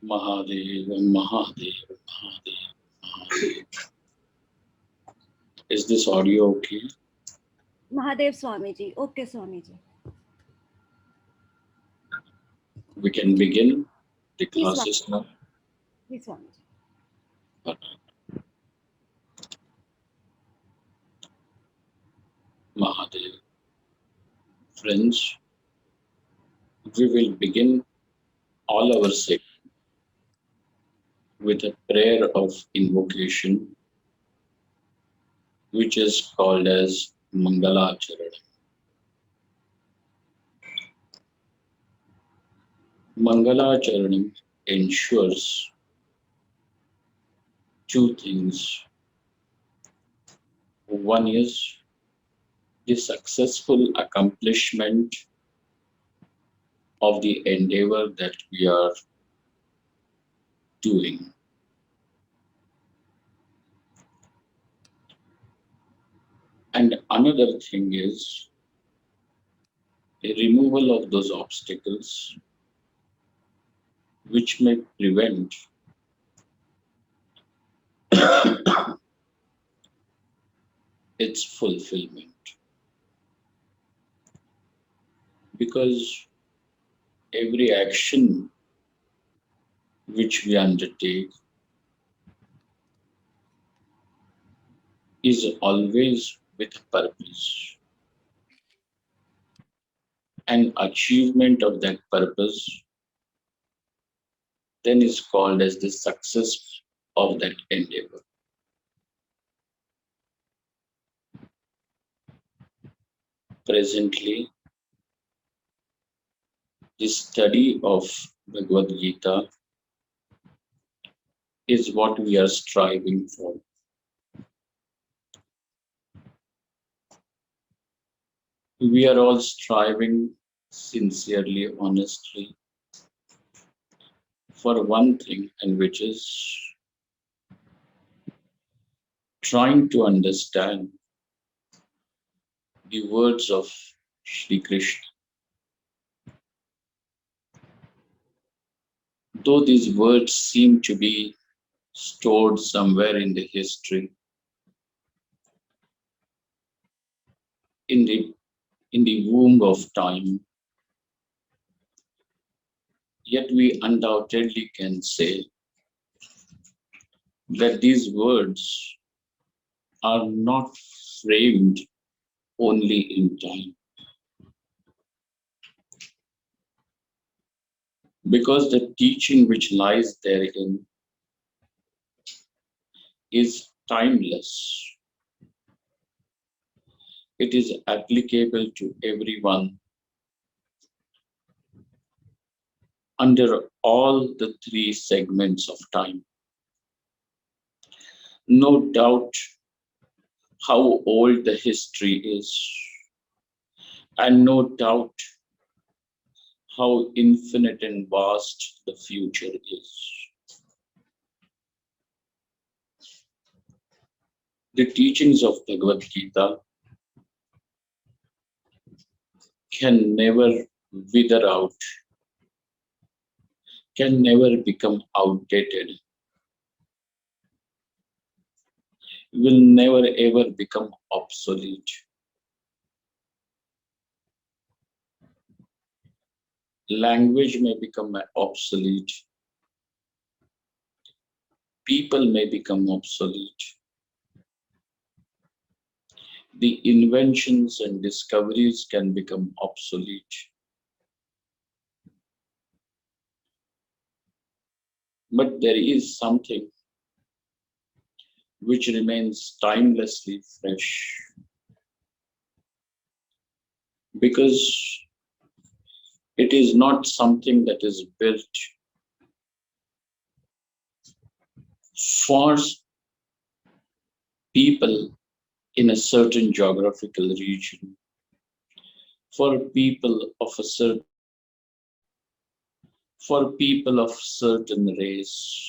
Mahadeva, Mahadeva, Mahadeva, Mahadeva. Is this audio okay? Mahadev Swamiji. Okay, Swamiji. We can begin the Yes, classes Swamiji. now. Yes, Swamiji. Mahadeva. Friends, we will begin all our session with a prayer of invocation, which is called as Mangalacharanam. Mangalacharanam ensures two things. One is the successful accomplishment of the endeavor that we are doing. And another thing is a removal of those obstacles which may prevent its fulfillment. Because every action which we undertake is always with purpose. And achievement of that purpose then is called as the success of that endeavor. Presently, the study of Bhagavad Gita is what we are striving for. We are all striving sincerely, honestly, for one thing, and which is trying to understand the words of Shri Krishna. Though these words seem to be stored somewhere in the history, in the womb of time, yet we undoubtedly can say that these words are not framed only in time. Because the teaching which lies therein is timeless. It is applicable to everyone under all the three segments of time. No doubt how old the history is, and no doubt how infinite and vast the future is. The teachings of Bhagavad Gita can never wither out, can never become outdated, will never ever become obsolete. Language may become obsolete, people may become obsolete, the inventions and discoveries can become obsolete. But there is something which remains timelessly fresh, because it is not something that is built for people in a certain geographical region, for people of a certain, for people of certain race,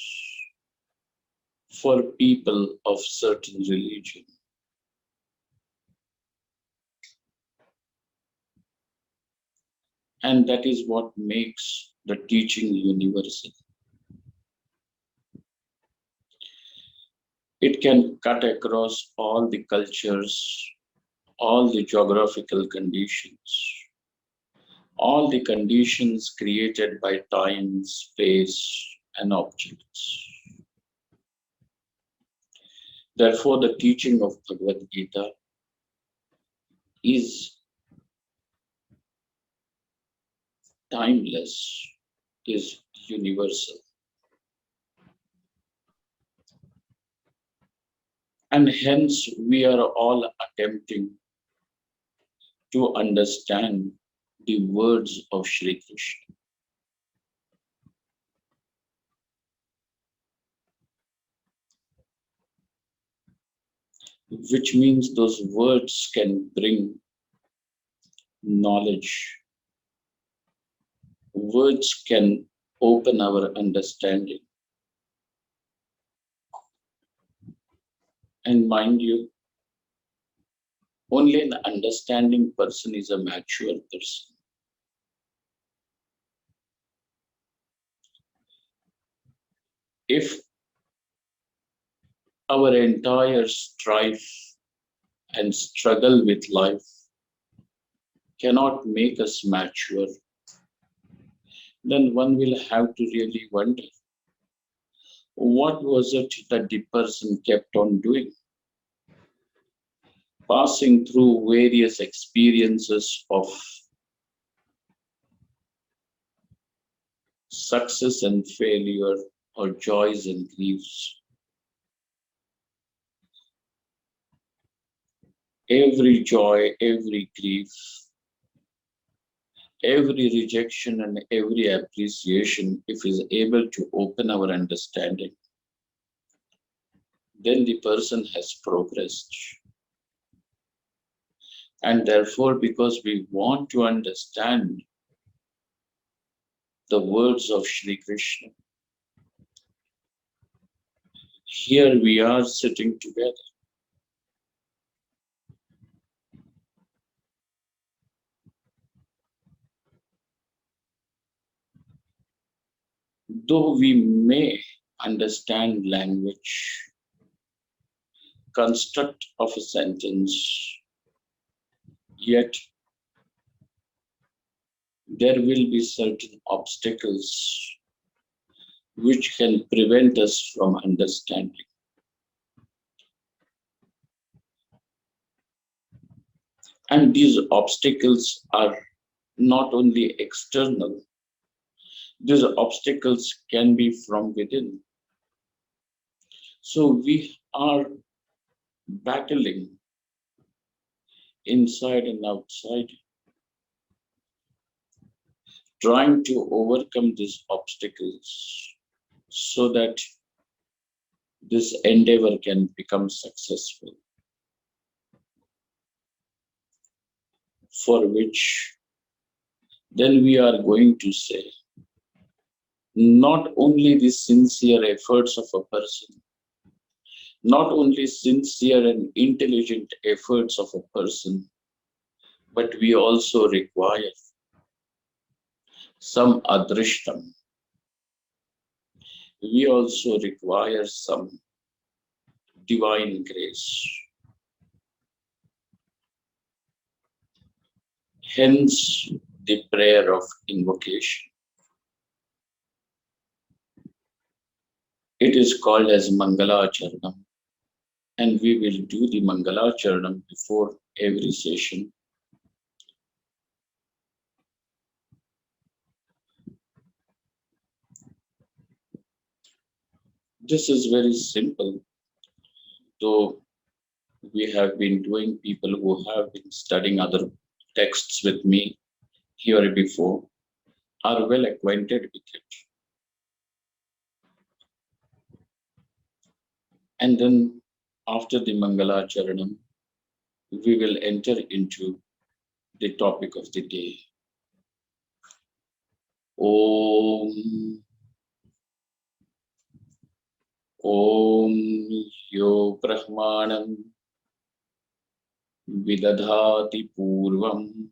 for people of certain religion. And that is what makes the teaching universal. It can cut across all the cultures, all the geographical conditions, all the conditions created by time, space, and objects. Therefore, the teaching of Bhagavad Gita is timeless, is universal. And hence, we are all attempting to understand the words of Sri Krishna. Which means those words can bring knowledge. Words can open our understanding. And mind you, only an understanding person is a mature person. If our entire strife and struggle with life cannot make us mature, then one will have to really wonder, what was it that the person kept on doing? Passing through various experiences of success and failure, or joys and griefs. Every joy, every grief, every rejection and every appreciation, if is able to open our understanding, then the person has progressed. And therefore, because we want to understand the words of Sri Krishna, here we are sitting together. Though we may understand language, construct of a sentence, yet there will be certain obstacles which can prevent us from understanding. And these obstacles are not only external, these obstacles can be from within. So we are battling inside and outside, trying to overcome these obstacles so that this endeavor can become successful, for which then we are going to say, not only the sincere efforts of a person, not only sincere and intelligent efforts of a person, but we also require some adrishtam. We also require some divine grace. Hence the prayer of invocation. It is called as Mangalacharanam, and we will do the Mangalacharanam before every session. This is very simple, though we have been doing, people who have been studying other texts with me here before are well acquainted with it. And then after the Mangalacharanam, we will enter into the topic of the day. Om. Om yo brahmāṇaṃ vidadhāti pūrvaṃ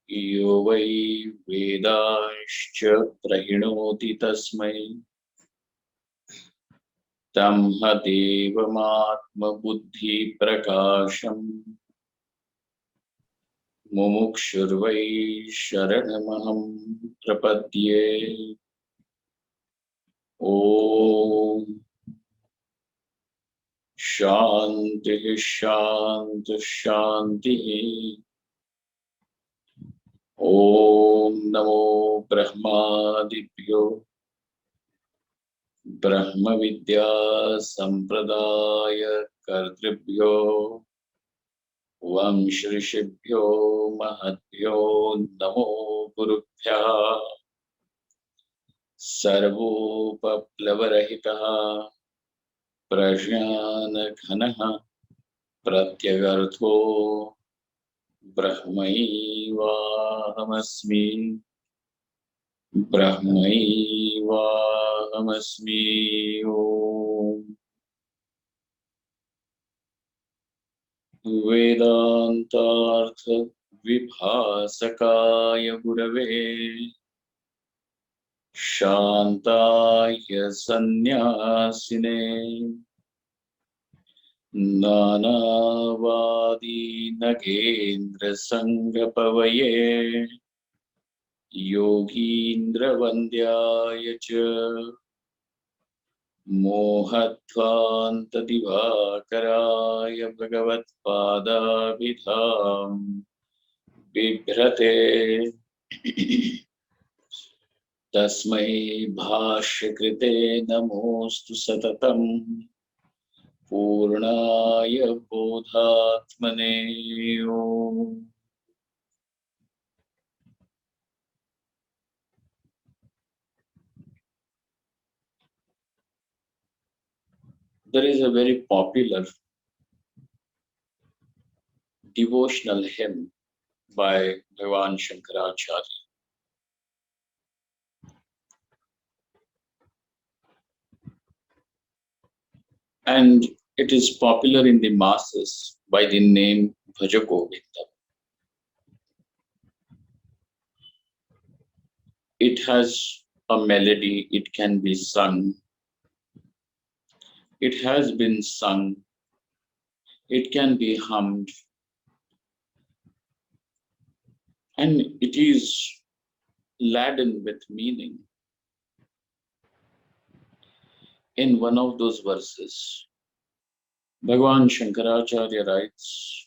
yo vai vedāṃśca prahiṇoti tasmai तं devamātmabuddhiprakāśaṃ mumukṣurvai śaraṇamahaṃ prapadye. Om śāntiḥ śāntiḥ śāntiḥ. Om namo brahmādibhyo brahmavidyāsampradāyakartrbhyo vaṃśarṣibhyo mohadhvyo namo gurubhyaḥ sarvopaplavarahitaḥ prajñānaghanaḥ pratyagarto brahmaivāhamasmi brahmaivāhamasmi. Om vedāntārthavibhāsakāya gurūve śāntāya saṃnyāsine nānāvādinagendrasaṃghapavaye yogīndravandyāya mohadhvāntadivākarāya bhagavatapādābhidhāṃ bibrate tasmai bhāsyakrite namo'stu satatam pūrnaaya bodhātmane. Om. There is a very popular devotional hymn by Bhagwan Shankaracharya. And it is popular in the masses by the name Bhaja Govinda. It has a melody, it can be sung. It has been sung. It can be hummed. And it is laden with meaning. In one of those verses, Bhagwan Shankaracharya writes,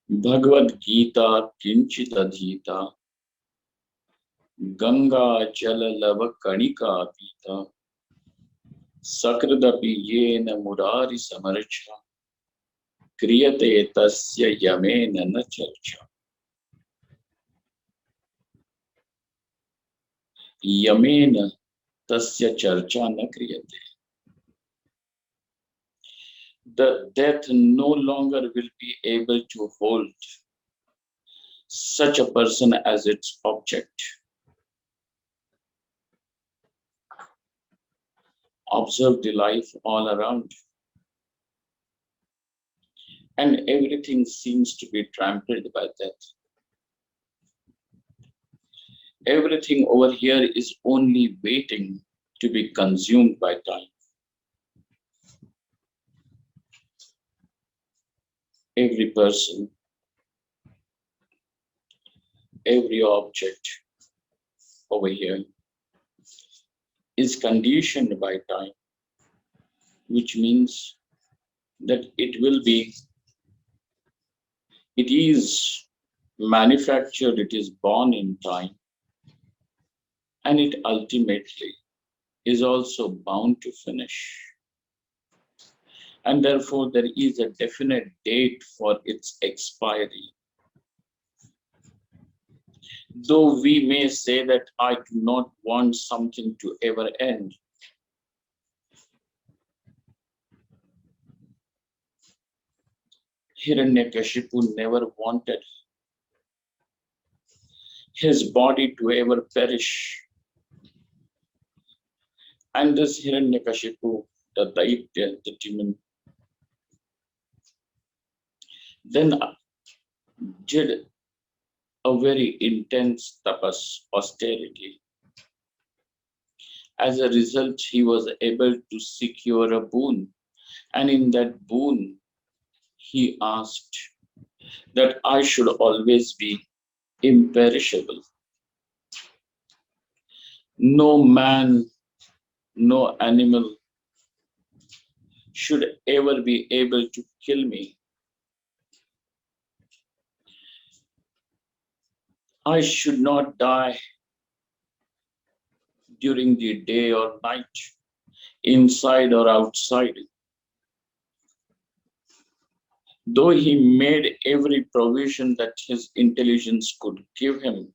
Bhagavad Gita kinchitadhita Ganga jala lava kanika pita sakradapi yena murari samarcha kriyate tasya yamena na charcha. Yamena tasya charcha na kriyate. The death no longer will be able to hold such a person as its object. Observe the life all around, and everything seems to be trampled by death. Everything over here is only waiting to be consumed by time. Every person, every object over here is conditioned by time, which means that it is manufactured, it is born in time, and it ultimately is also bound to finish. And therefore there is a definite date for its expiry. Though we may say that I do not want something to ever end, Hiranyakashipu never wanted his body to ever perish. And this Hiranyakashipu, the Daitya, the demon, then did a very intense tapas, austerity. As a result, he was able to secure a boon. And in that boon, he asked that I should always be imperishable. No man, no animal should ever be able to kill me. I should not die during the day or night, inside or outside. Though he made every provision that his intelligence could give him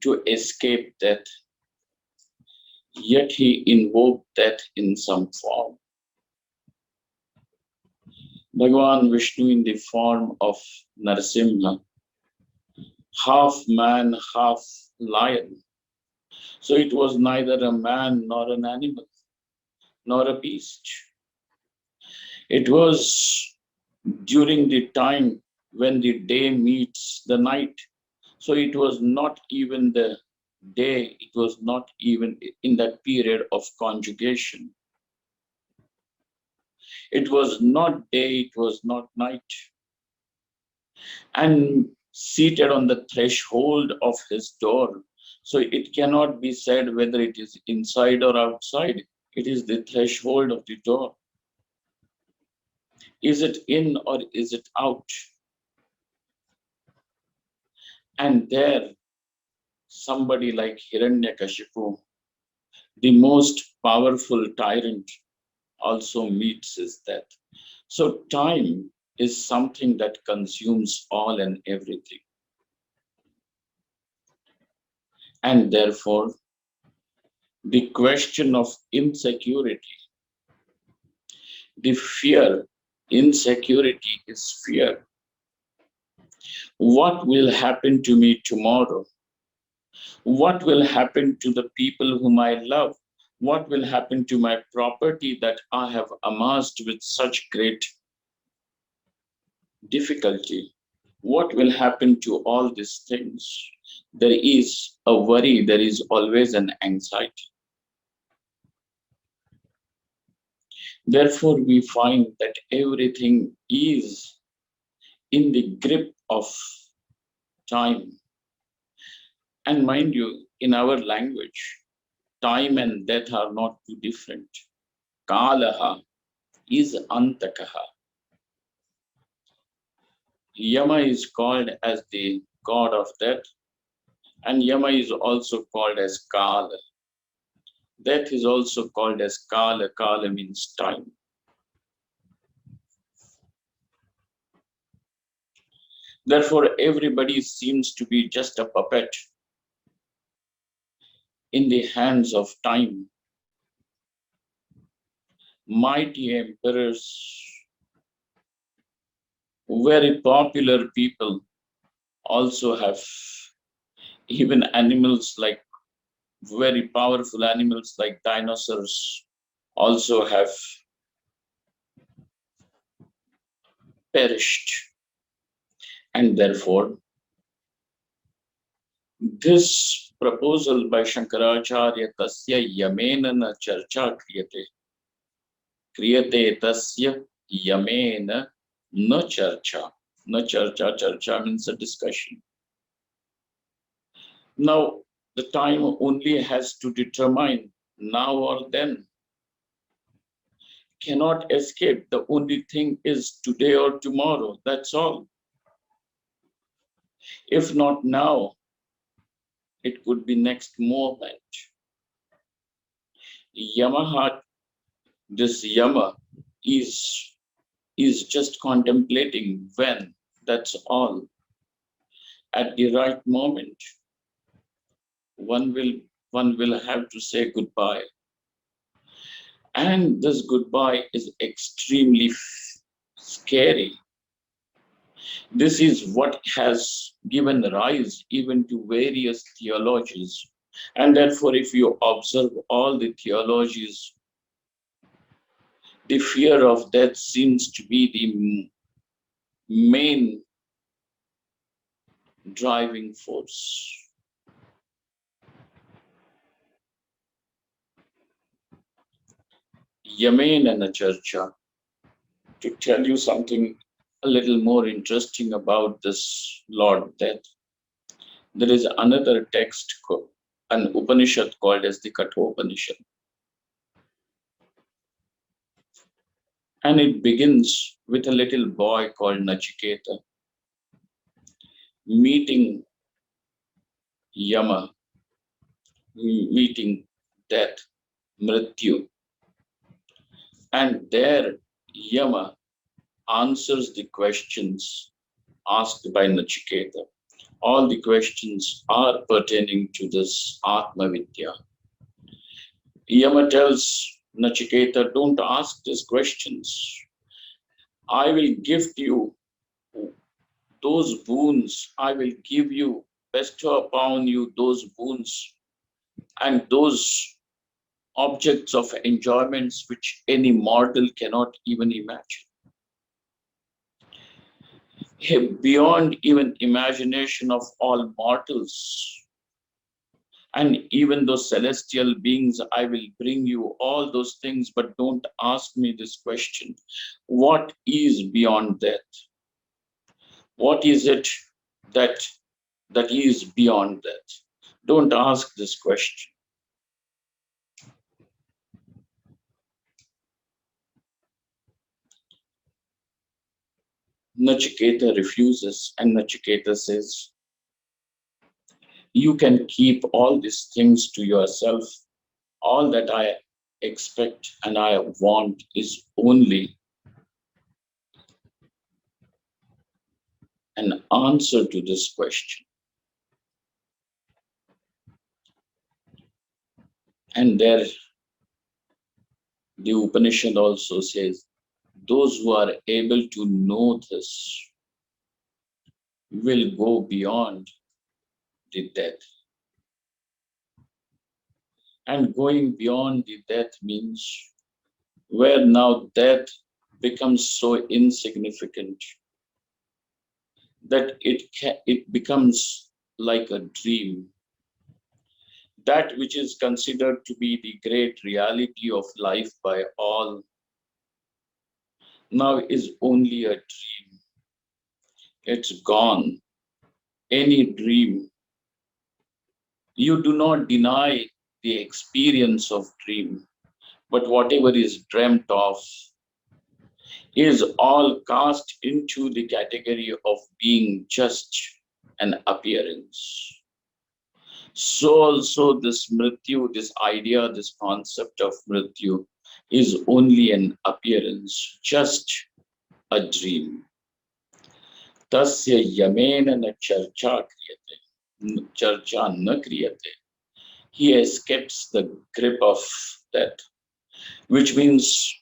to escape death, yet he invoked death in some form. Bhagavan Vishnu in the form of Narasimha, half man, half lion. So it was neither a man nor an animal, nor a beast. It was during the time when the day meets the night. So it was not even the day, it was not even in that period of conjugation. It was not day, it was not night. And seated on the threshold of his door. So it cannot be said whether it is inside or outside. It is the threshold of the door. Is it in or is it out? And there, somebody like Hiranyakashipu, the most powerful tyrant, also meets his death. So time is something that consumes all and everything. And therefore, the question of insecurity, the fear, insecurity is fear. What will happen to me tomorrow? What will happen to the people whom I love? What will happen to my property that I have amassed with such great difficulty? What will happen to all these things? There is a worry, there is always an anxiety. Therefore, we find that everything is in the grip of time. And mind you, in our language, time and death are not too different. Kalaha is antakaha. Yama is called as the god of death, and Yama is also called as Kala. Death is also called as Kala. Kala means time. Therefore, everybody seems to be just a puppet in the hands of time. Mighty emperors, very popular people also have, even animals like very powerful animals like dinosaurs also have perished. And therefore, this proposal by Shankaracharya, tasya yamena na charcha kriyate. Kriyate tasya yamena na charcha. Na charcha, charcha means a discussion. Now, the time only has to determine now or then. Cannot escape. The only thing is today or tomorrow. That's all. If not now, it could be next moment. Yamaha, this Yama is just contemplating when. That's all. At the right moment, one will have to say goodbye. And this goodbye is extremely scary. This is what has given rise even to various theologies. And therefore, if you observe all the theologies, the fear of death seems to be the main driving force. Yamena Nacharcha, to tell you something a little more interesting about this Lord Death. There is another text, an Upanishad called as the Kathopanishad. And it begins with a little boy called Nachiketa meeting Yama, meeting death, Mrityu. And there Yama answers the questions asked by Nachiketa. All the questions are pertaining to this ātmavidyā. Yama tells Nachiketa, don't ask these questions. I will gift you those boons. I will give you, bestow upon you those boons and those objects of enjoyments which any mortal cannot even imagine. Beyond even imagination of all mortals, and even those celestial beings, I will bring you all those things, but don't ask me this question. What is beyond death? What is it that is beyond death? Don't ask this question. Nachiketa refuses, and Nachiketa says, you can keep all these things to yourself. All that I expect and I want is only an answer to this question. And there, the Upanishad also says, those who are able to know this will go beyond the death. And going beyond the death means where now death becomes so insignificant that it becomes like a dream. That which is considered to be the great reality of life by all now is only a dream. It's gone. Any dream. You do not deny the experience of dream, but whatever is dreamt of is all cast into the category of being just an appearance. So also this mrityu, this idea, this concept of mrityu is only an appearance, just a dream. Tasya yamena na charcha na kriyate. He escapes the grip of death, which means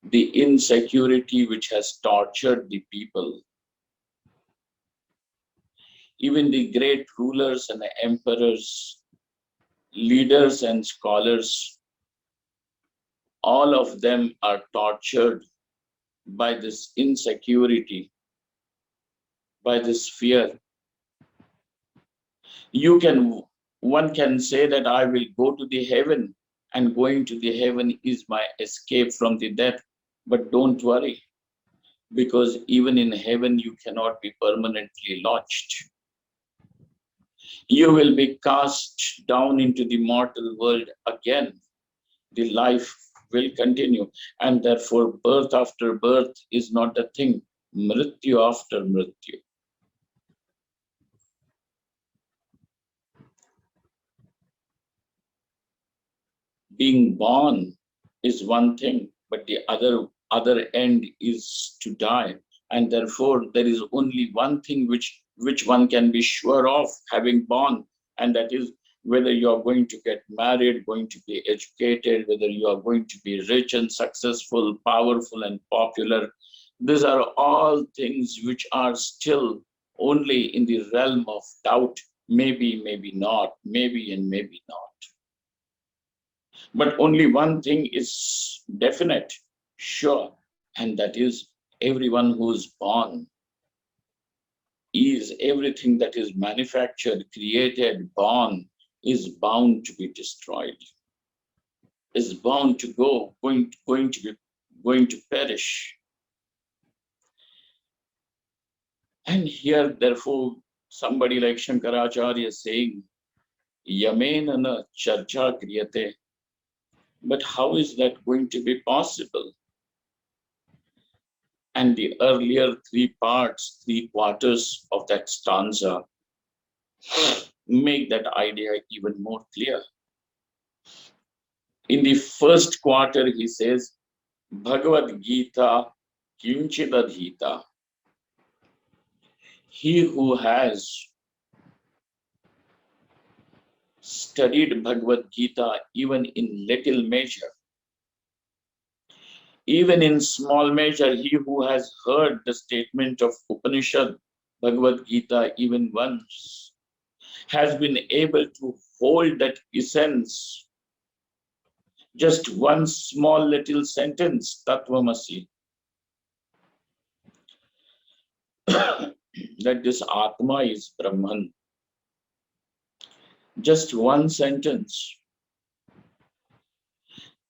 the insecurity which has tortured the people. Even the great rulers and emperors, leaders and scholars, all of them are tortured by this insecurity, by this fear. One can say that I will go to the heaven, and going to the heaven is my escape from the death. But don't worry, because even in heaven you cannot be permanently lodged. You will be cast down into the mortal world again. The life will continue, and therefore birth after birth is not a thing. Mrityu after mrityu. Being born is one thing, but the other end is to die, and therefore there is only one thing which one can be sure of having born, and that is whether you are going to get married, going to be educated, whether you are going to be rich and successful, powerful and popular. These are all things which are still only in the realm of doubt. Maybe, maybe not, maybe and maybe not. But only one thing is definite, sure, and that is everyone who is born is everything that is manufactured, created, born is bound to be destroyed. is bound to going to perish. And here, therefore, somebody like Shankaracharya is saying, Yamena na charcha kriyate. But how is that going to be possible? And the earlier three quarters of that stanza make that idea even more clear. In the first quarter, he says, Bhagavad Gita kinchidadhita. He who has studied Bhagavad Gita even in little measure, even in small measure, he who has heard the statement of Upanishad, Bhagavad Gita even once, has been able to hold that essence, just one small little sentence, Tattvamasi, that this Atma is Brahman. Just one sentence,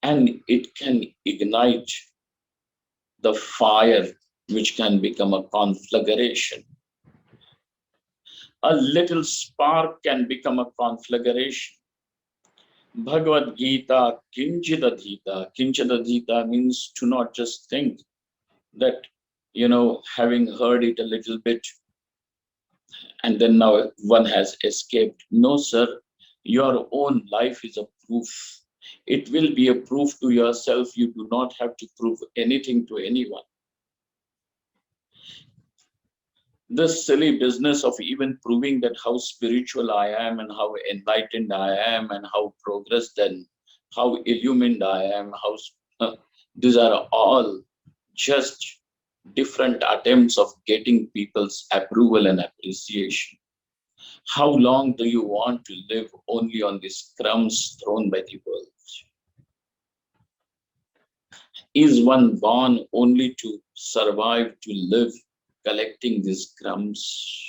and it can ignite the fire which can become a conflagration. A little spark can become a conflagration. Bhagavad Gita kinchidadhita. Kinchidadhita means to not just think that, having heard it a little bit, and then now one has escaped. No, sir, your own life is a proof. It will be a proof to yourself. You do not have to prove anything to anyone. This silly business of even proving that how spiritual I am and how enlightened I am and how progressed and how illumined I am, these are all just different attempts of getting people's approval and appreciation. How long do you want to live only on these crumbs thrown by the world? Is one born only to survive, to live, collecting these crumbs?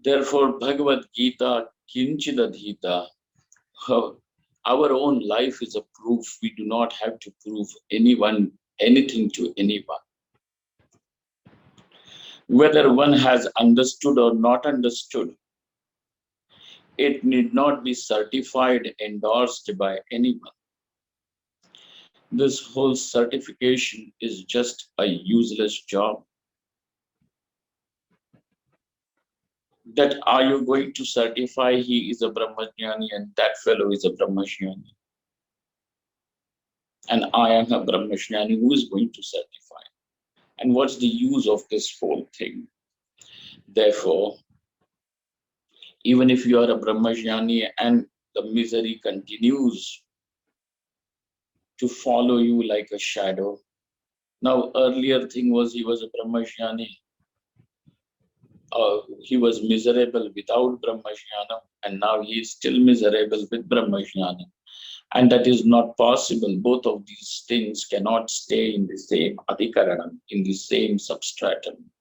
Therefore, Bhagavad Gita, kinchidadhita, our own life is a proof. We do not have to prove anything to anyone. Whether one has understood or not understood, it need not be certified, endorsed by anyone. This whole certification is just a useless job. That are you going to certify he is a Brahmajnani and that fellow is a Brahmajnani? And I am a Brahmajnani, who is going to certify? And what's the use of this whole thing? Therefore, even if you are a Brahmajnani and the misery continues to follow you like a shadow. Now, earlier thing was he was a Brahmajnani. He was miserable without Brahmajnana, and now he is still miserable with Brahmajnana. And that is not possible. Both of these things cannot stay in the same adhikaranam, in the same substratum.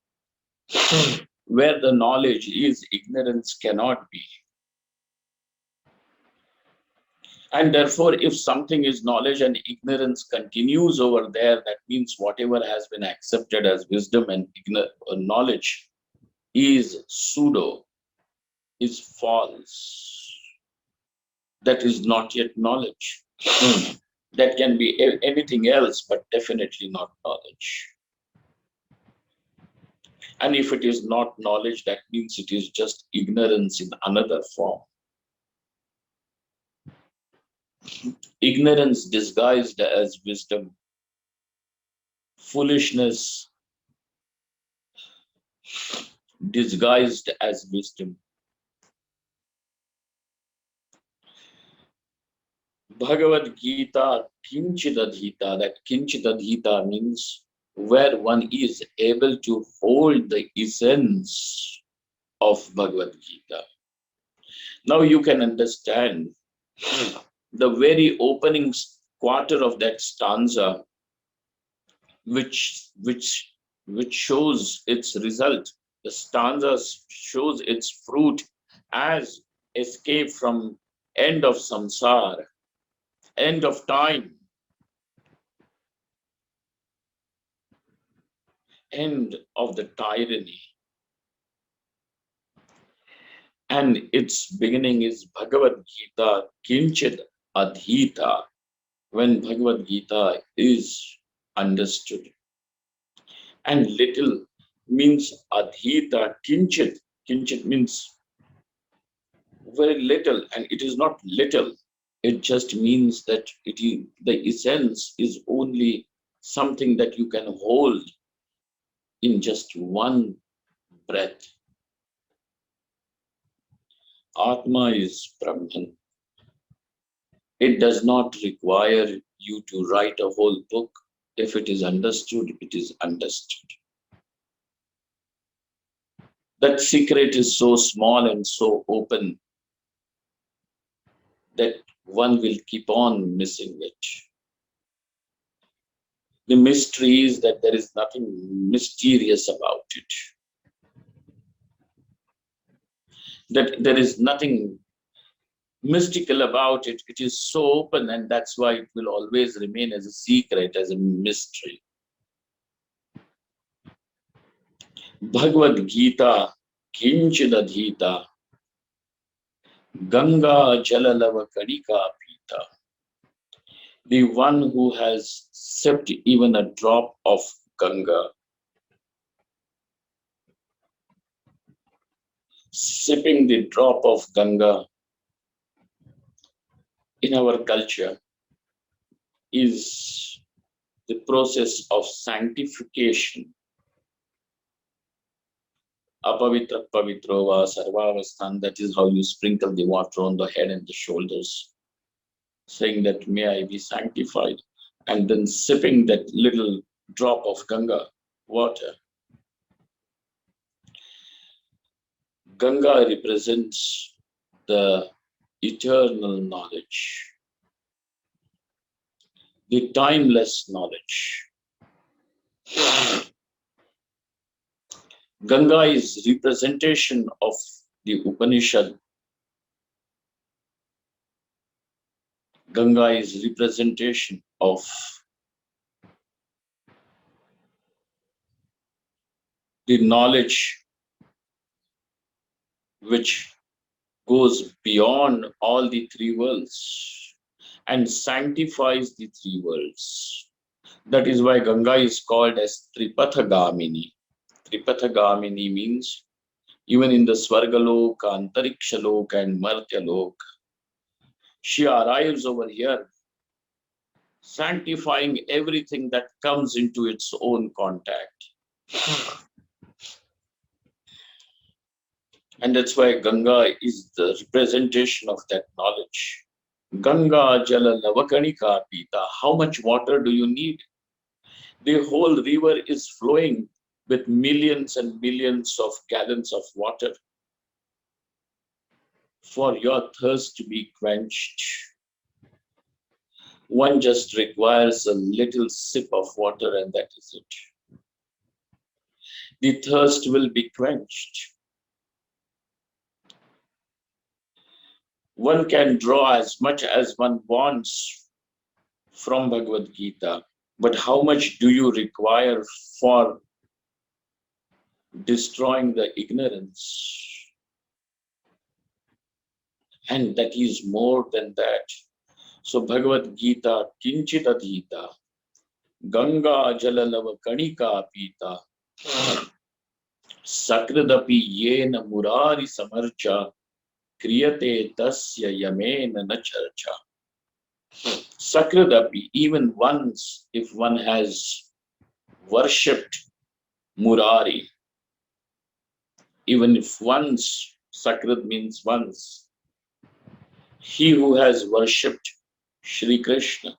Where the knowledge is, ignorance cannot be. And therefore, if something is knowledge and ignorance continues over there, that means whatever has been accepted as wisdom and knowledge is pseudo, is false. That is not yet knowledge. That can be anything else, but definitely not knowledge. And if it is not knowledge, that means it is just ignorance in another form. Ignorance disguised as wisdom. Foolishness disguised as wisdom. Bhagavad Gita, kinchidadhita, that kinchidadhita means where one is able to hold the essence of Bhagavad Gita. Now you can understand the very opening quarter of that stanza, which shows its result. The stanza shows its fruit as escape from end of samsara, end of time, end of the tyranny. And its beginning is Bhagavad Gita Kinchit Adhita, when Bhagavad Gita is understood. And little means Adhita Kinchit. Kinchit means very little, and it is not little. It just means that the essence is only something that you can hold in just one breath. Atma is Brahman. It does not require you to write a whole book. If it is understood, it is understood. That secret is so small and so open that one will keep on missing it. The mystery is that there is nothing mysterious about it. That there is nothing mystical about it. It is so open, and that's why it will always remain as a secret, as a mystery. Bhagavad Gita Kinchidadhita Ganga Jalalava Kadika Pita. The one who has sipped even a drop of Ganga, sipping the drop of Ganga in our culture is the process of sanctification. Apavitra pavitro va sarvavasthan, that is how you sprinkle the water on the head and the shoulders, saying that may I be sanctified, and then sipping that little drop of Ganga water. Ganga represents the eternal knowledge, the timeless knowledge. Ganga is representation of the Upanishad. Ganga is representation of the knowledge which goes beyond all the three worlds and sanctifies the three worlds. That is why Ganga is called as Tripathagamini. Tripathagamini means even in the Swargaloka, Antarikshaloka and Martyaloka, she arrives over here, sanctifying everything that comes into its own contact. And that's why Ganga is the representation of that knowledge. Ganga Jala Lavakanika Pita. How much water do you need? The whole river is flowing with millions and millions of gallons of water for your thirst to be quenched. One just requires a little sip of water, and that is it. The thirst will be quenched. One can draw as much as one wants from Bhagavad Gita, but how much do you require for destroying the ignorance? And that is more than that. So Bhagavad Gita Kinchit Adhita Ganga Jalalava Kanika Pita Sakradapi Yena Murari Samarcha Kriyate Tasya Yamena Nacharcha. Sakradapi, even once, if one has worshipped Murari, even if once, Sakrad means once, he who has worshipped Shri Krishna,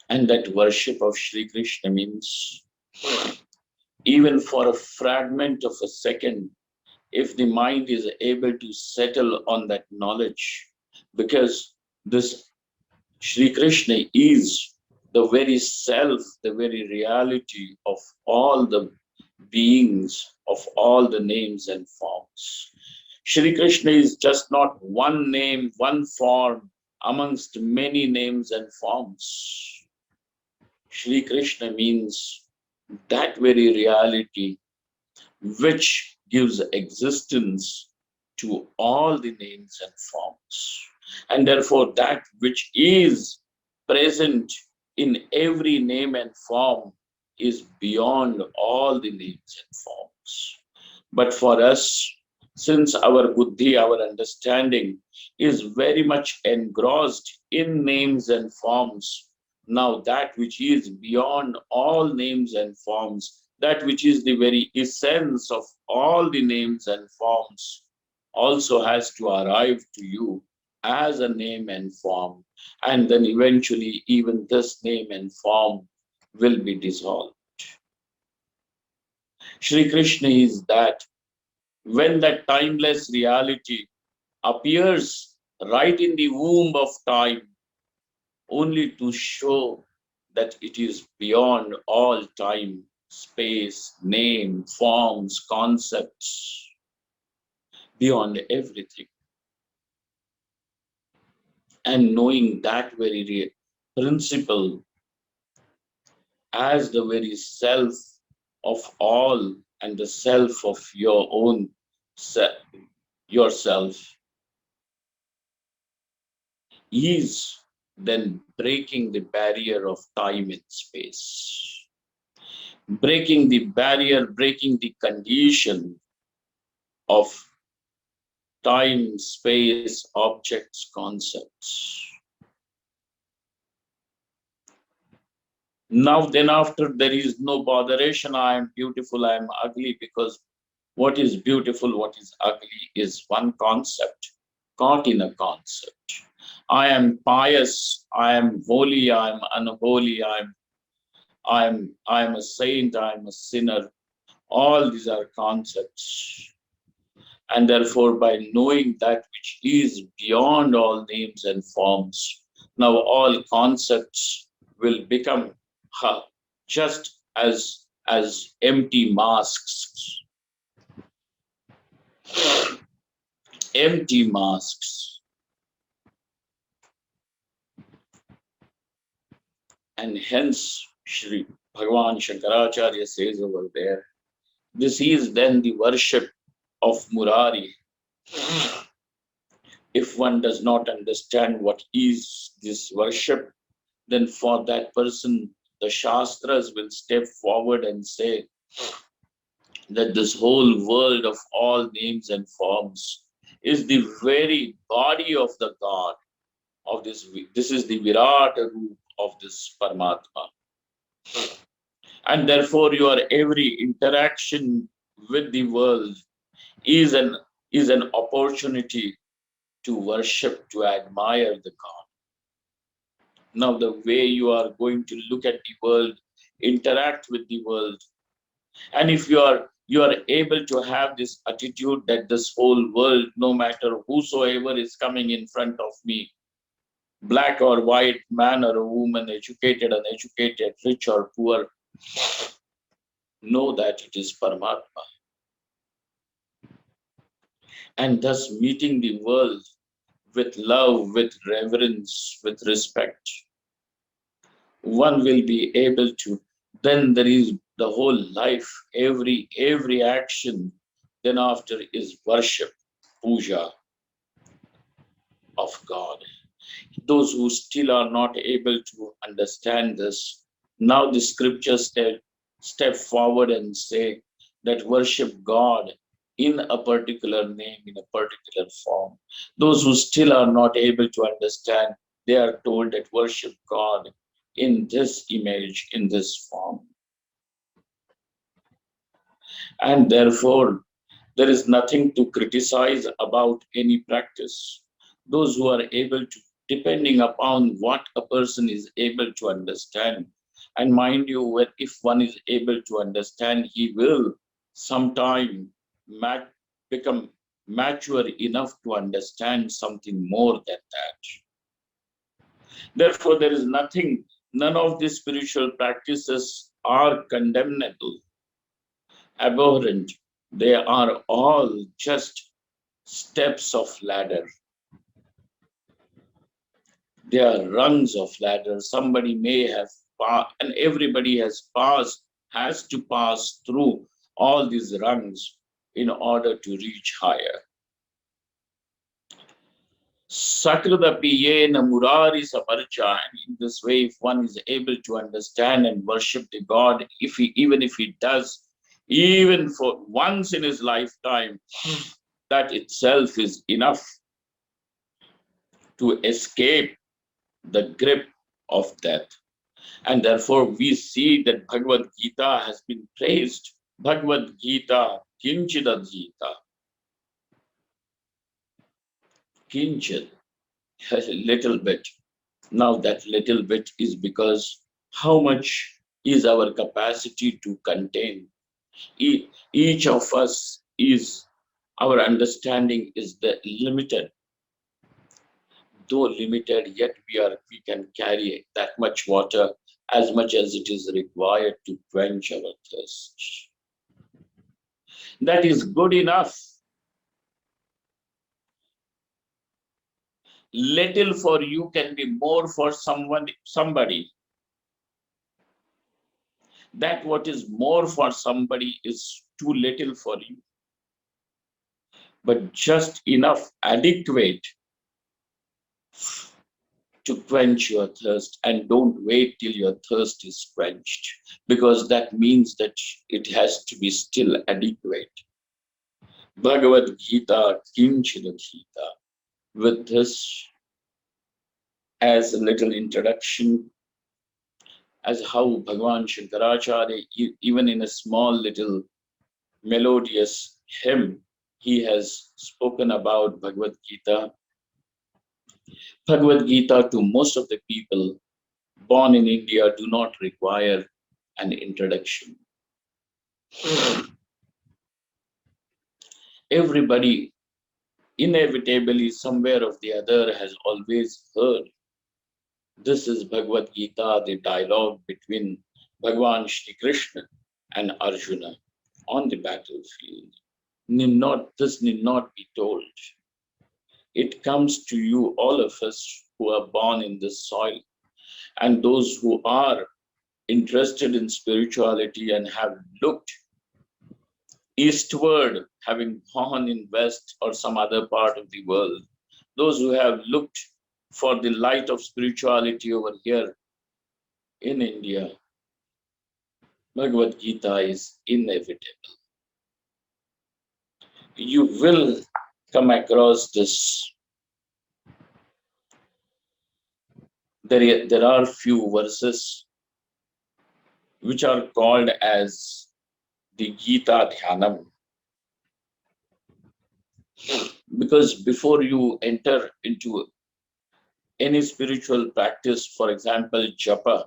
and that worship of Shri Krishna means even for a fragment of a second, if the mind is able to settle on that knowledge, because this Shri Krishna is the very self, the very reality of all the beings of all the names and forms. Shri Krishna is just not one name, one form amongst many names and forms. Shri Krishna means that very reality which gives existence to all the names and forms. And therefore, that which is present in every name and form is beyond all the names and forms. But for us, since our buddhi, our understanding is very much engrossed in names and forms, now that which is beyond all names and forms, that which is the very essence of all the names and forms, also has to arrive to you as a name and form. And then eventually, even this name and form will be dissolved. Shri Krishna is that when that timeless reality appears right in the womb of time, only to show that it is beyond all time, space, name, forms, concepts, beyond everything. And knowing that very principle as the very self of all and the self of your own yourself is then breaking the barrier of time and space, breaking the barrier, breaking the condition of time, space, objects, concepts. Now, then, after there is no botheration, I am beautiful, I am ugly, because what is beautiful, what is ugly is one concept, caught in a concept. I am pious, I am holy, I am unholy, I am a saint, I am a sinner. All these are concepts. And therefore, by knowing that which is beyond all names and forms, now all concepts will become just as empty masks. Empty masks. And hence, Sri Bhagavan Shankaracharya says over there, this is then the worship of Murari. If one does not understand what is this worship, then for that person, the Shastras will step forward and say that this whole world of all names and forms is the very body of the God, of this. This is the Virata Roop of this Paramatma. And therefore, your every interaction with the world is an opportunity to worship, to admire the God. Now, the way you are going to look at the world, interact with the world, and if you are able to have this attitude that this whole world, no matter whosoever is coming in front of me, black or white, man or a woman, educated, uneducated, rich or poor, know that it is Paramatma. And thus meeting the world with love, with reverence, with respect, one will be able to, then there is the whole life, every action, then after is worship, puja of God. Those who still are not able to understand this, now the scriptures step forward and say that worship God in a particular name, in a particular form. Those who still are not able to understand, they are told that worship God in this image, in this form. And therefore, there is nothing to criticize about any practice. Those who are able to, depending upon what a person is able to understand. And mind you, if one is able to understand, he will sometime become mature enough to understand something more than that. Therefore, there is nothing, none of these spiritual practices are condemnable. abhorrent. They are all just steps of ladder. They are rungs of ladder. Somebody may have passed, and everybody has to pass through all these rungs in order to reach higher. Sakrudapiyena murari saparcha. In this way, if one is able to understand and worship the God, even if he does, even for once in his lifetime, that itself is enough to escape the grip of death. And therefore, we see that Bhagavad Gita has been praised. Bhagavad Gita, kinchidadhita, kinchid, has a little bit. Now that little bit is because how much is our capacity to contain? Each of us is, our understanding is the limited. Though limited, yet we can carry that much water, as much as it is required to quench our thirst. That is good enough. Little for you can be more for somebody. That what is more for somebody is too little for you. But just enough, adequate to quench your thirst, and don't wait till your thirst is quenched, because that means that it has to be still adequate. Bhagavad Gita, Kinchida Gita. With this as a little introduction, as how Bhagavan Shankaracharya, even in a small little melodious hymn, he has spoken about Bhagavad Gita. Bhagavad Gita, to most of the people born in India, do not require an introduction. Everybody inevitably somewhere or the other has always heard. This is Bhagavad Gita, the dialogue between Bhagavan Shri Krishna and Arjuna on the battlefield. This need not be told. It comes to you, all of us who are born in this soil, and those who are interested in spirituality and have looked eastward, having gone in west or some other part of the world. Those who have looked for the light of spirituality over here in India, Bhagavad Gita is inevitable. You will come across this. There are few verses which are called as the Gita Dhyanam. Because before you enter into any spiritual practice, for example, japa,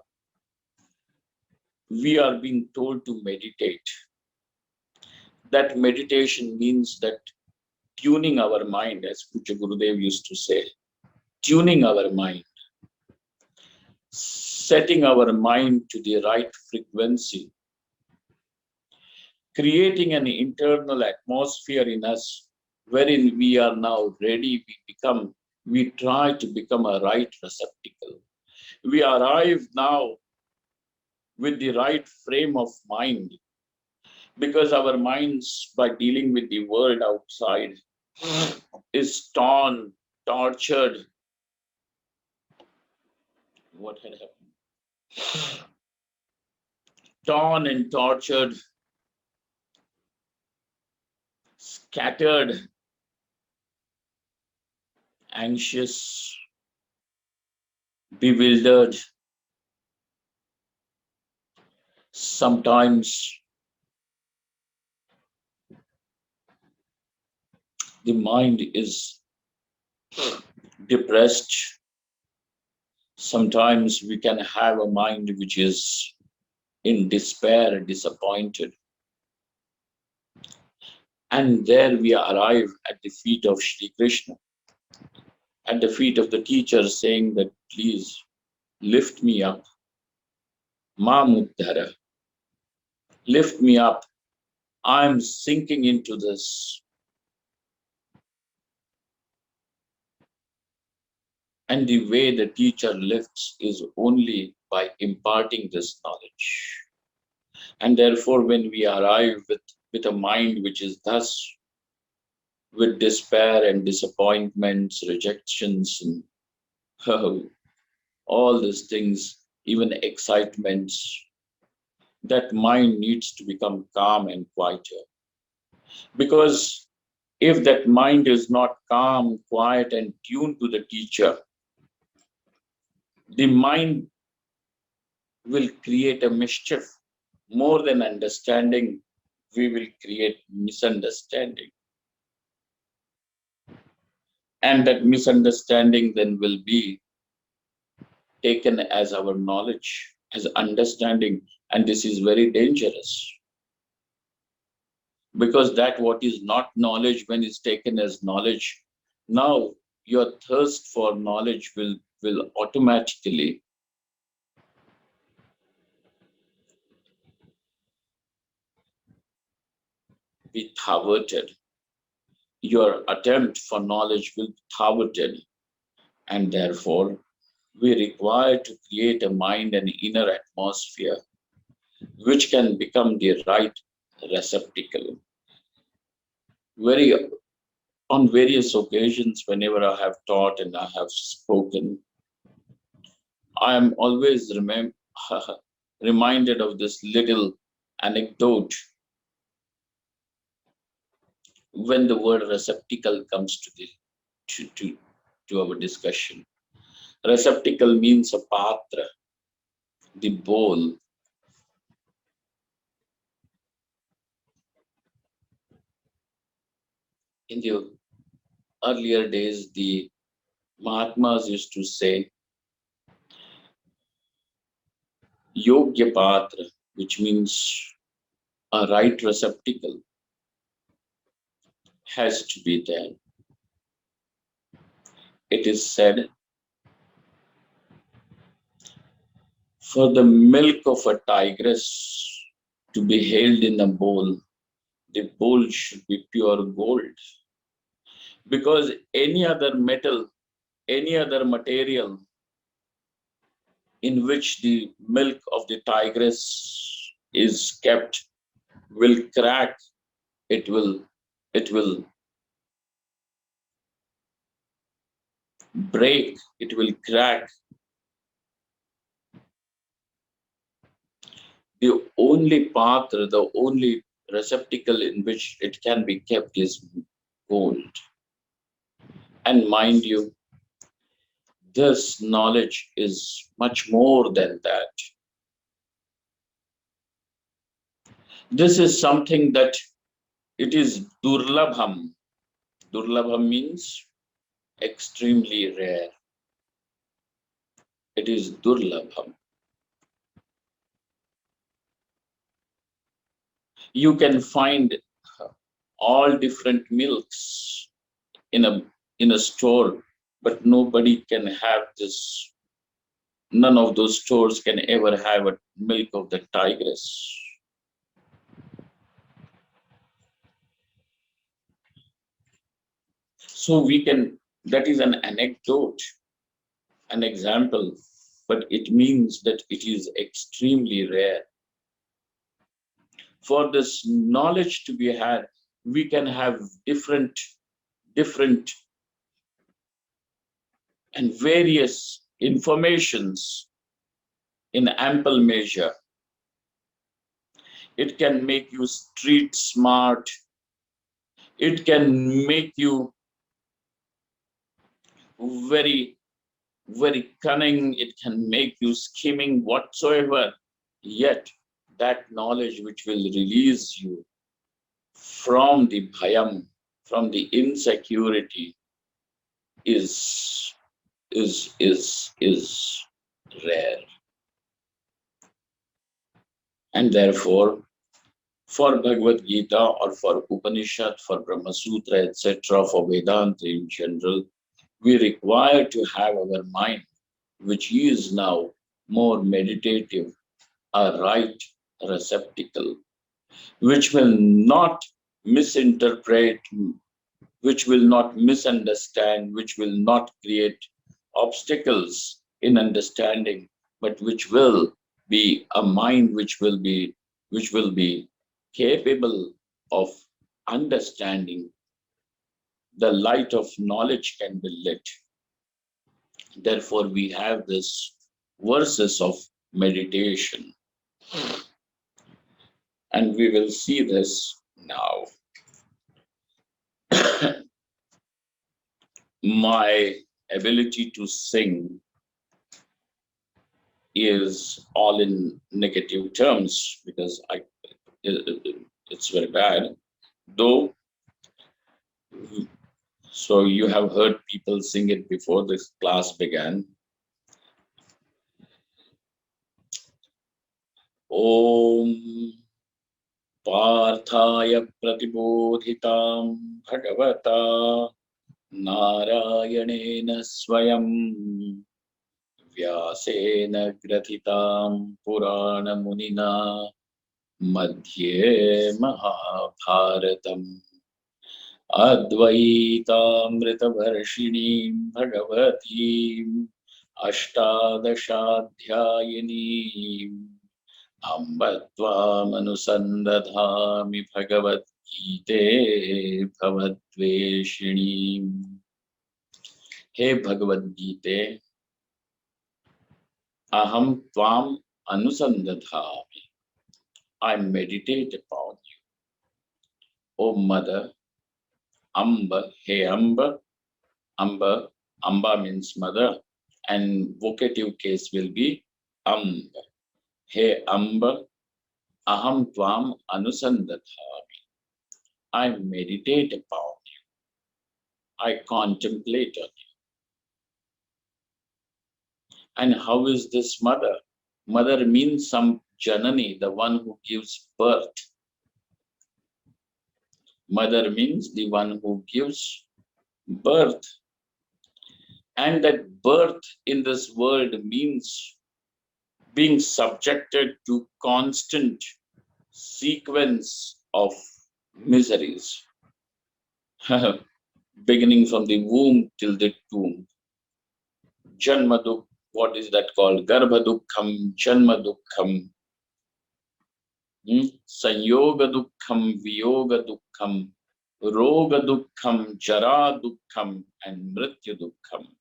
we are being told to meditate. That meditation means that tuning our mind, as Puja Gurudev used to say, tuning our mind, setting our mind to the right frequency, creating an internal atmosphere in us wherein we are now ready, we try to become a right receptacle. We arrive now with the right frame of mind, because our minds, by dealing with the world outside, is torn, tortured. What had happened? Torn and tortured, scattered, anxious, bewildered. Sometimes the mind is depressed. Sometimes we can have a mind which is in despair, disappointed. And there we arrive at the feet of Shri Krishna, at the feet of the teacher, saying that, please lift me up. Ma muddhara. Lift me up. I'm sinking into this. And the way the teacher lifts is only by imparting this knowledge. And therefore, when we arrive with a mind which is thus, with despair and disappointments, rejections, and all these things, even excitements, that mind needs to become calm and quieter. Because if that mind is not calm, quiet, and tuned to the teacher, the mind will create a mischief. More than understanding, we will create misunderstanding. And that misunderstanding then will be taken as our knowledge, as understanding. And this is very dangerous. Because that what is not knowledge, when it's taken as knowledge, now your thirst for knowledge will automatically be thwarted. Your attempt for knowledge will be thwarted. And therefore, we require to create a mind and inner atmosphere which can become the right receptacle. On various occasions, whenever I have taught and I have spoken, I am always reminded of this little anecdote when the word receptacle comes to our discussion. Receptacle means a patra, the bowl. In the earlier days, the Mahatmas used to say, Yogya Patra, which means a right receptacle, has to be there. It is said, for the milk of a tigress to be held in a bowl, the bowl should be pure gold. Because any other metal, any other material in which the milk of the tigress is kept will crack, it will break, it will crack. The only patra, the only receptacle in which it can be kept is gold. And mind you, this knowledge is much more than that. This is something that it is durlabham. Durlabham means extremely rare. It is durlabham. You can find all different milks in a store, but nobody can have this. None of those stores can ever have a milk of the tigress. So we can, that is an anecdote, an example, but it means that it is extremely rare. For this knowledge to be had, we can have different and various informations in ample measure. It can make you street smart. It can make you very, very cunning. It can make you scheming whatsoever. Yet that knowledge which will release you from the bhayam, from the insecurity, is rare. And therefore, for Bhagavad Gita or for Upanishad, for Brahma Sutra, etc., for Vedanta in general, we require to have our mind, which is now more meditative, a right receptacle. which will not misinterpret, which will not misunderstand, which will not create obstacles in understanding, but which will be a mind which will be capable of understanding. The light of knowledge can be lit. Therefore, we have this verses of meditation, and we will see this now. My ability to sing is all in negative terms because it's very bad. Though, so you have heard people sing it before this class began. Om Parthaya Pratibodhitam Bhagavata Narayanena Swayam Vyasena Gratitam Purana Munina Madhye Mahabharatam Advaitaamritavarshiniം Bhagavatīm Ashtadashaധ്യാyiनीം Amba Tvam Anusandadhami Bhagavad Gite Bhavadveshinim. Hey Bhagavad Gita, Aham Tvam Anusandadhami. I meditate upon you. O Mother, Amba, hey Amba, Amba means mother, and vocative case will be Amba. Hey Amba, Aham Tvam Anusandadhami. I meditate upon you. I contemplate on you. And how is this mother? Mother means some Janani, the one who gives birth. Mother means the one who gives birth. And that birth in this world means being subjected to constant sequence of miseries, beginning from the womb till the tomb. Janma dukh, what is that called? Garbha dukkham, janma dukkham, sanyoga dukkham, viyoga dukkham, roga dukkham, jara dukkham, and mrityu dukkham.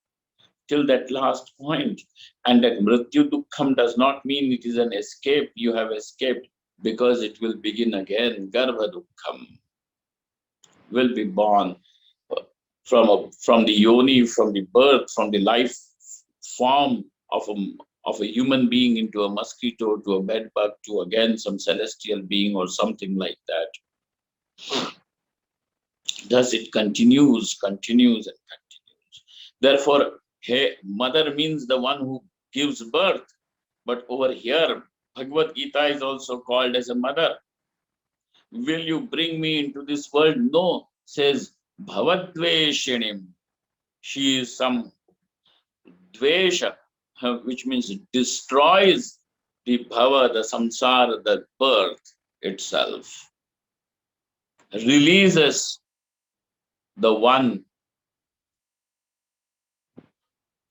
Till that last point. And that mrityu dukkham does not mean it is an escape, you have escaped, because it will begin again. Garbha dukkham will be born from the yoni, from the birth, from the life form of a human being into a mosquito, to a bedbug, to again some celestial being or something like that. Thus it continues and continues. Therefore, hey, mother means the one who gives birth. But over here, Bhagavad Gita is also called as a mother. Will you bring me into this world? No, says Bhavadveshinim. She is some dvesha, which means destroys the bhava, the samsara, the birth itself. Releases the one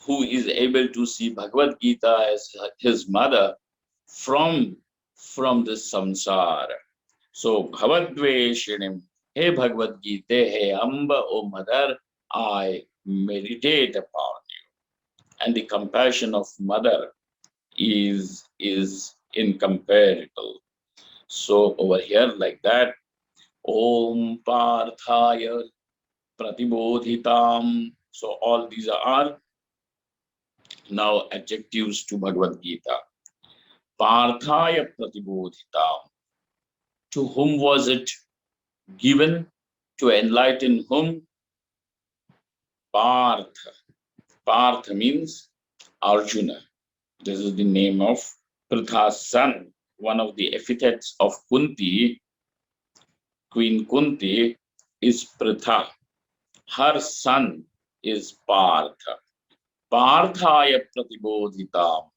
who is able to see Bhagavad Gita as his mother from this samsara. So Bhavadveshinim, hey Bhagavad Gita, hey Amba, O mother, I meditate upon you. And the compassion of mother is incomparable. So over here like that, Om Parthaya Pratibodhitam. So all these are now adjectives to Bhagavad Gita. Parthaya Pratibodhitam. To whom was it given? To enlighten whom? Partha. Partha means Arjuna. This is the name of Pritha's son. One of the epithets of Kunti, Queen Kunti, is Pritha. Her son is Partha. Parthaya Pratibodhitam.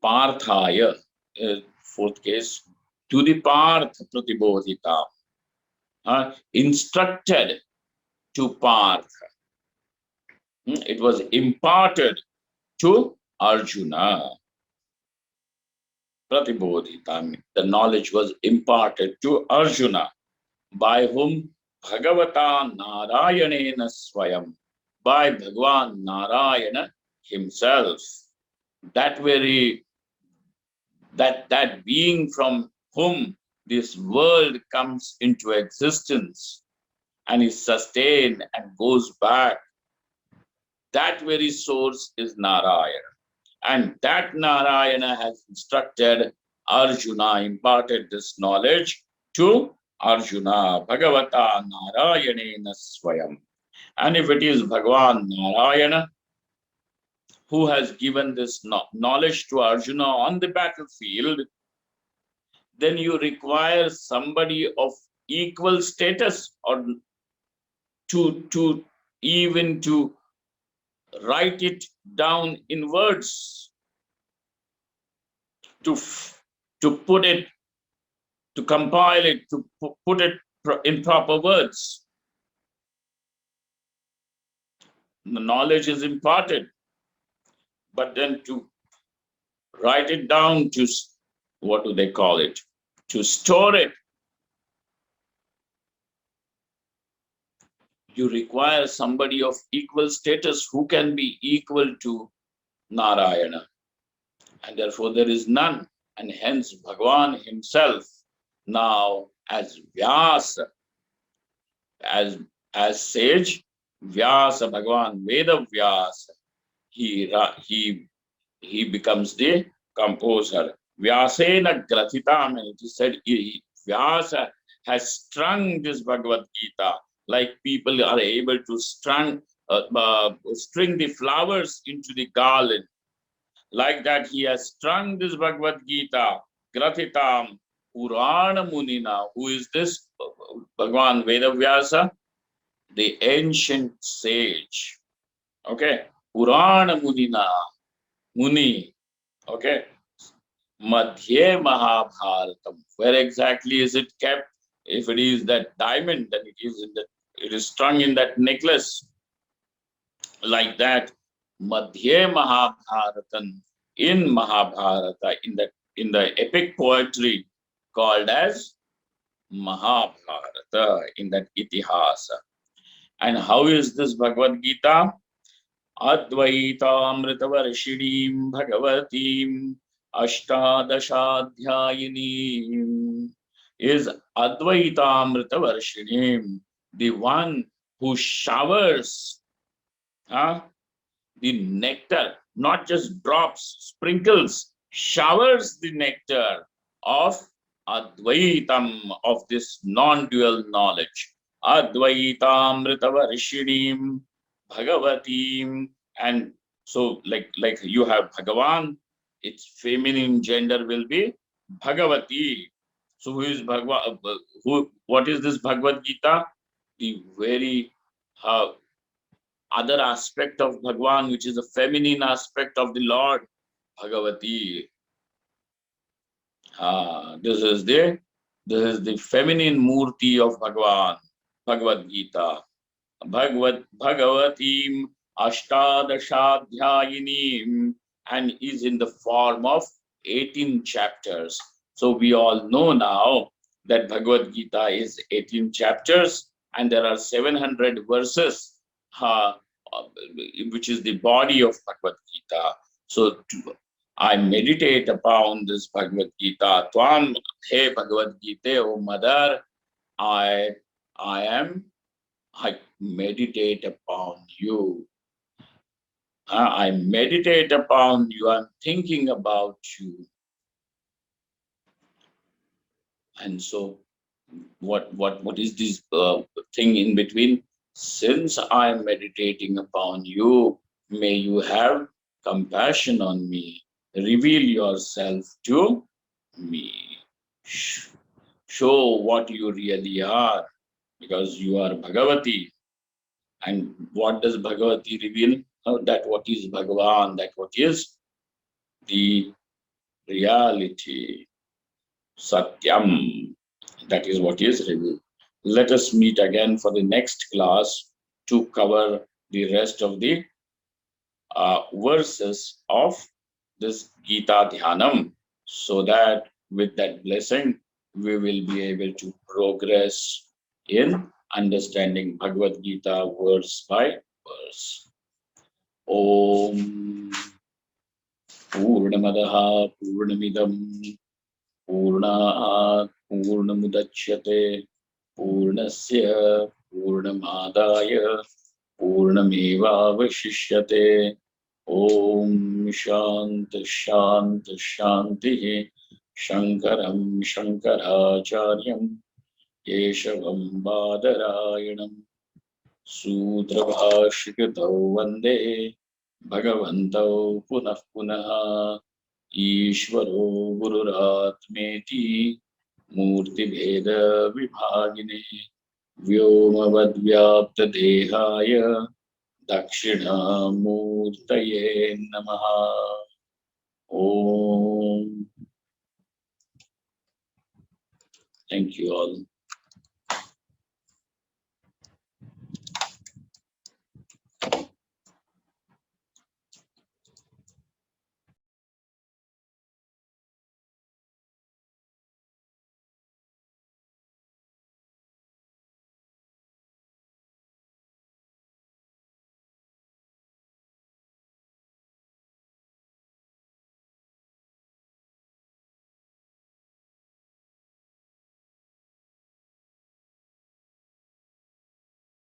Parthaya, fourth case, to the Parth pratibodhita, instructed to Parth. It was imparted to Arjuna. Pratibodhita, the knowledge was imparted to Arjuna. By whom? Bhagavata Narayanena Swayam, by Bhagwan Narayana himself. That being from whom this world comes into existence and is sustained and goes back, that very source is Narayana. And that Narayana has instructed Arjuna, imparted this knowledge to Arjuna, Bhagavata Narayanena Swayam. And if it is Bhagwan Narayana who has given this knowledge to Arjuna on the battlefield, then you require somebody of equal status or to even to write it down in words, to put it, to compile it, to put it in proper words. The knowledge is imparted, but then to write it down, to, what do they call it? To store it. You require somebody of equal status who can be equal to Narayana. And therefore there is none. And hence Bhagwan himself now as Vyasa, as sage, Vyasa, Bhagwan Veda Vyasa, he becomes the composer. Vyasena Grathitam, and it is said Vyasa has strung this Bhagavad Gita like people are able to string the flowers into the garland. Like that, he has strung this Bhagavad Gita, Grathitam, Purana Munina. Who is this? Bhagwan Vedavyasa, the ancient sage. Okay, Purana Munina, Muni. Okay, Madhye Mahabharatam. Where exactly is it kept? If it is that diamond, then it is strung in that necklace. Like that, Madhye Mahabharatam, in Mahabharata, in the epic poetry called as Mahabharata, in that Itihasa. And how is this Bhagavad Gita? Advaitamritavarshidīṃ Bhagavatīṃ Ashtadashadhyāyiníṃ is Advaitamritavarshidīṃ, the one who showers the nectar, not just drops, sprinkles, showers the nectar of Advaitam, of this non-dual knowledge. Advaitamritavarshidīṃ Bhagavatīṃ. And so like you have Bhagavan, its feminine gender will be Bhagavati. So who is what is this Bhagavad Gita? The very other aspect of Bhagwan, which is the feminine aspect of the Lord, Bhagavati. This is the feminine murti of Bhagwan, Bhagavad Gita. Bhagavatīṃ Ashtadashadhyāyiníṃ, and is in the form of 18 chapters. So we all know now that Bhagavad Gita is 18 chapters and there are 700 verses, which is the body of Bhagavad Gita. So I meditate upon this Bhagavad Gita. Tvam he Bhagavad Gita, O mother, I meditate upon you. I meditate upon you. I'm thinking about you. And so, what is this thing in between? Since I am meditating upon you, may you have compassion on me. Reveal yourself to me. Show what you really are, because you are Bhagavati. And what does Bhagavati reveal? That what is Bhagavan, that what is the reality, Satyam. That is what is revealed. Let us meet again for the next class to cover the rest of the verses of this Gita Dhyanam, so that with that blessing we will be able to progress in understanding Bhagavad Gita verse by verse. Om Purnamadaha Purnamidam Purnāt Purnamudachyate Purnasya Purnamadaya Purnamevāvashishyate. Om Shanti Shanti Shanti Shankaram Shankaracharyam Keshavam Badarayanam Sutrabhashikritau Vande Bhagavantau Punah Punah Ishvaro Gururatmeti Murti Bheda Vibhagine Vyomavadvyapta Dehaya Dakshinamurtaye Namaha. Om. Thank you all.